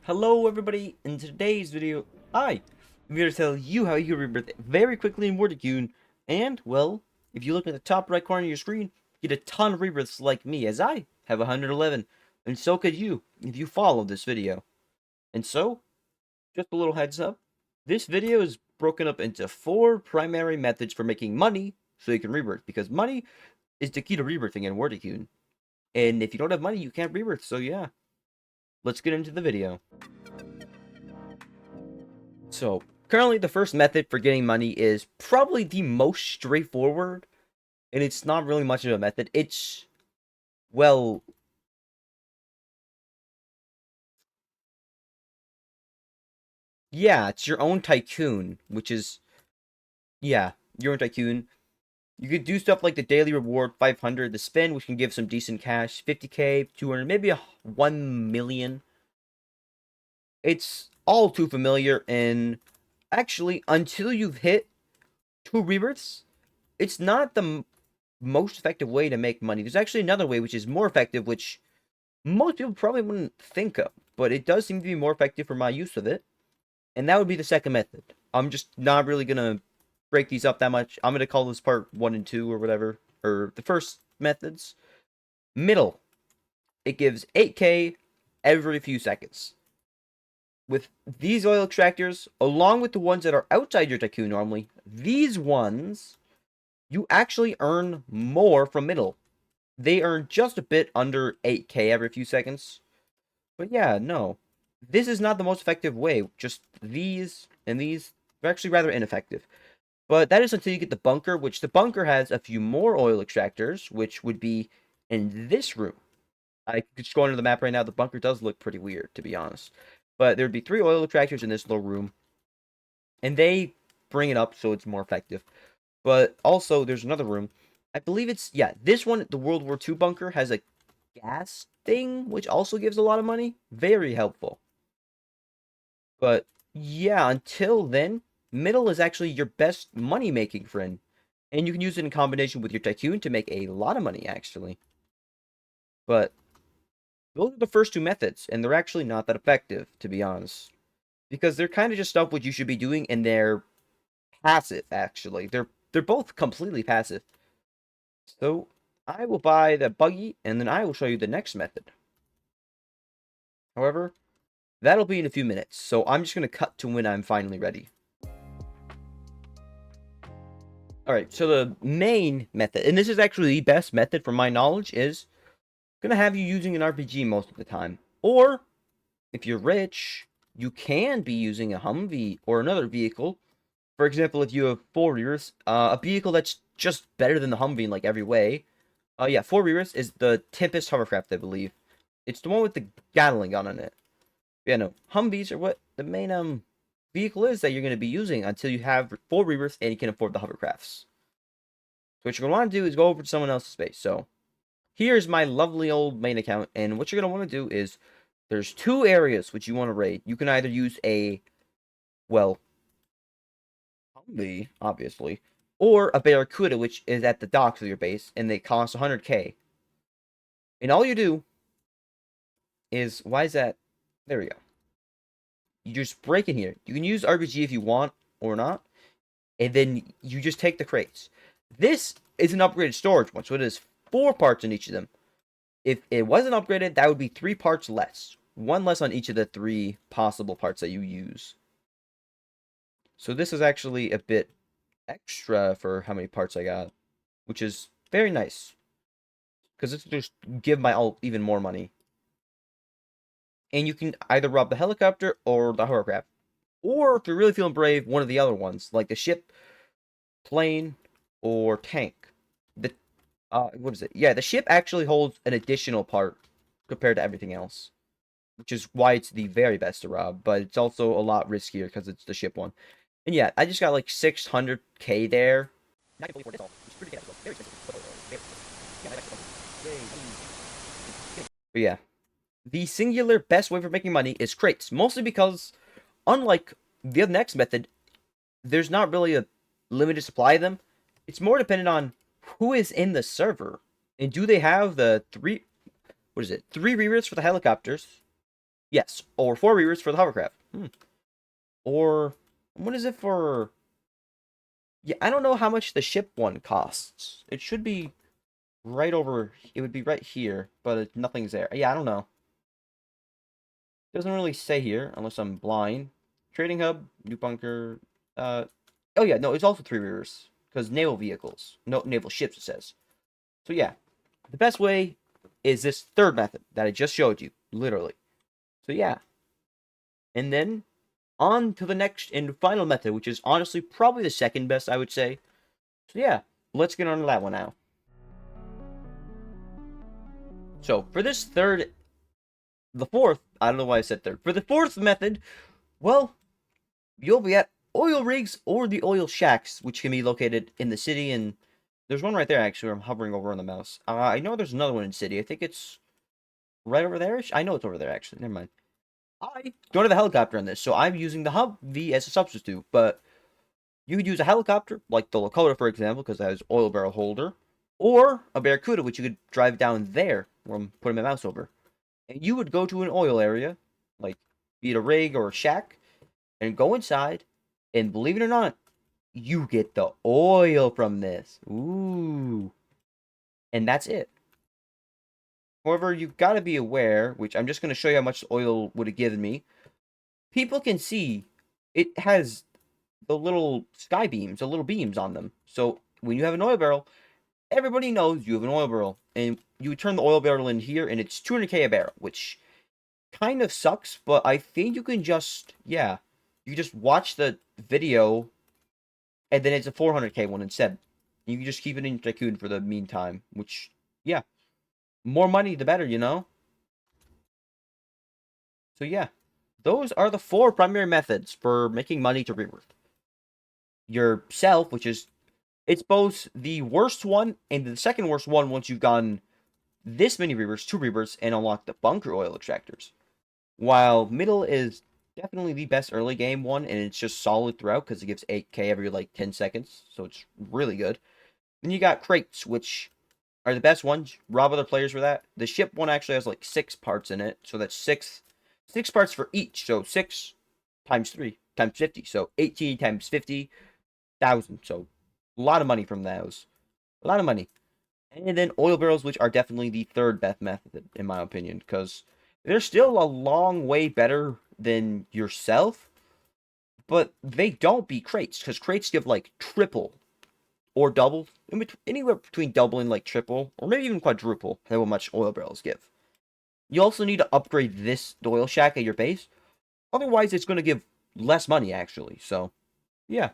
Hello everybody, in today's video, I'm here to tell you how you can rebirth very quickly in Tycoon, and, well, if you look at the top right corner of your screen, you get a ton of rebirths like me, as I have 111, and so could you, if you follow this video. And so, just a little heads up, this video is broken up into 4 primary methods for making money so you can rebirth, because money is the key to rebirthing in Tycoon. And if you don't have money, you can't rebirth, so yeah. Let's get into the video. So, currently the first method for getting money is probably the most straightforward, and it's not really much of a method. It's, well, yeah, it's your own Tycoon, which is, yeah, your own Tycoon. You could do stuff like the daily reward 500, the spin, which can give some decent cash, 50k, 200, maybe 1 million. It's all too familiar, and actually, until you've hit 2 rebirths, it's not the most effective way to make money. There's actually another way which is more effective, which most people probably wouldn't think of, but it does seem to be more effective for my use of it, and that would be the second method. I'm just not really gonna break these up that much. I'm gonna call this part 1 and 2 or whatever, or the first methods. Middle, it gives 8k every few seconds. With these oil extractors, along with the ones that are outside your Tycoon normally, these ones, you actually earn more from middle. They earn just a bit under 8k every few seconds. But yeah, no. This is not the most effective way. Just these and these are actually rather ineffective. But that is until you get the bunker, which the bunker has a few more oil extractors, which would be in this room. I could just go into the map right now. The bunker does look pretty weird, to be honest. But there would be 3 oil extractors in this little room. And they bring it up so it's more effective. But also, there's another room. I believe it's, yeah, this one, the World War II bunker, has a gas thing, which also gives a lot of money. Very helpful. But, yeah, until then, middle is actually your best money-making friend. And you can use it in combination with your Tycoon to make a lot of money, actually. But, those are the first 2 methods, and they're actually not that effective, to be honest. Because they're kind of just stuff what you should be doing, and they're passive, actually. They're both completely passive. So, I will buy the buggy, and then I will show you the next method. However, that'll be in a few minutes, so I'm just going to cut to when I'm finally ready. Alright, so the main method, and this is actually the best method from my knowledge, is going to have you using an RPG most of the time. Or, if you're rich, you can be using a Humvee or another vehicle. For example, if you have 4 years, a vehicle that's just better than the Humvee in like every way. Yeah, 4 rears is the Tempest hovercraft, I believe. It's the one with the Gatling gun on it. Yeah, no, Humvees are what the main vehicle is that you're going to be using until you have 4 rears and you can afford the hovercrafts. So what you're going to want to do is go over to someone else's base. So here's my lovely old main account, and what you're going to want to do is there's 2 areas which you want to raid. You can either use a, well, Humvee, obviously, or a Barracuda, which is at the docks of your base, and they cost 100k. And all you do is, why is that? There we go. You just break in here. You can use RPG if you want or not, and then you just take the crates. This is an upgraded storage one, so it is 4 parts in each of them. If it wasn't upgraded, that would be 3 parts less. 1 less on each of the 3 possible parts that you use. So this is actually a bit extra for how many parts I got, which is very nice. Because it's just give my alt even more money. And you can either rob the helicopter or the hovercraft. Or, if you're really feeling brave, one of the other ones, like the ship, plane, or tank. The what is it? Yeah, the ship actually holds an additional part compared to everything else, which is why it's the very best to rob, but it's also a lot riskier because it's the ship one. And yeah, I just got like 600k there. Not fully for this all, which is pretty good. Very expensive. Very expensive. But yeah, the singular best way for making money is crates, mostly because, unlike the next method, there's not really a limited supply of them. It's more dependent on who is in the server, and do they have the 3 rebirths for the helicopters, Yes, or 4 rebirths for the hovercraft. Or what is it for? Yeah, I don't know how much the ship one costs. It should be right over. It would be right here, but nothing's there. Yeah, I don't know. Doesn't really say here unless I'm blind. Trading hub, new bunker. Oh yeah, no, it's also 3 rebirths because naval vehicles, no naval ships. It says. So yeah, the best way is this third method that I just showed you, literally. So yeah, and then on to the next and final method, which is honestly probably the second best, I would say. So yeah, let's get on to that one now. So for this third, the fourth, I don't know why I said third. For the fourth method, well, you'll be at oil rigs or the oil shacks, which can be located in the city. And there's one right there, actually, where I'm hovering over on the mouse. I know there's another one in city. I think it's right over there. I know it's over there, actually. Never mind. I don't have a helicopter on this, so I'm using the Humvee as a substitute. But you could use a helicopter, like the Lakota, for example, because it has oil barrel holder, or a Barracuda, which you could drive down there, where I'm putting my mouse over. And you would go to an oil area, like be it a rig or a shack, and go inside, and believe it or not, you get the oil from this. Ooh. And that's it. However, you've got to be aware, which I'm just going to show you how much oil would have given me. People can see it has the little sky beams, the little beams on them. So when you have an oil barrel, everybody knows you have an oil barrel. And you would turn the oil barrel in here, and it's 200k a barrel, which kind of sucks, but I think you can just, yeah, you just watch the video, and then it's a 400k one instead. You can just keep it in Tycoon for the meantime, which, yeah, more money the better, you know? So yeah, those are the 4 primary methods for making money to Rebirth. Yourself, which is, it's both the worst one and the second worst one once you've gotten this many Rebirths, 2 Rebirths, and unlock the bunker oil extractors. While middle is definitely the best early game one, and it's just solid throughout because it gives 8k every like 10 seconds, so it's really good. Then you got crates, which are the best ones. Rob other players for that. The ship one actually has like 6 parts in it, so that's 6 parts for each. So 6 times 3 times 50, so 18 times 50,000. So a lot of money from those. A lot of money. And then oil barrels, which are definitely the third best method, in my opinion, because they're still a long way better than yourself, but they don't beat crates, because crates give like triple or double, anywhere between double and like triple, or maybe even quadruple, how much oil barrels give. You also need to upgrade this oil shack at your base, otherwise it's going to give less money, actually. So, yeah,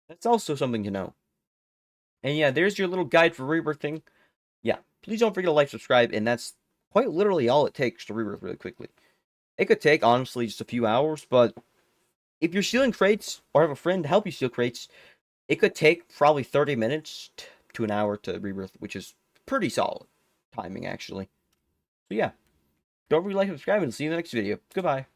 that's also something to know. And yeah, there's your little guide for rebirthing. Yeah, please don't forget to like, subscribe, and that's quite literally all it takes to rebirth really quickly. It could take, honestly, just a few hours, but if you're stealing crates, or have a friend to help you steal crates, it could take probably 30 minutes to an hour to rebirth, which is pretty solid timing, actually. So yeah, don't forget to like and subscribe, and see you in the next video. Goodbye.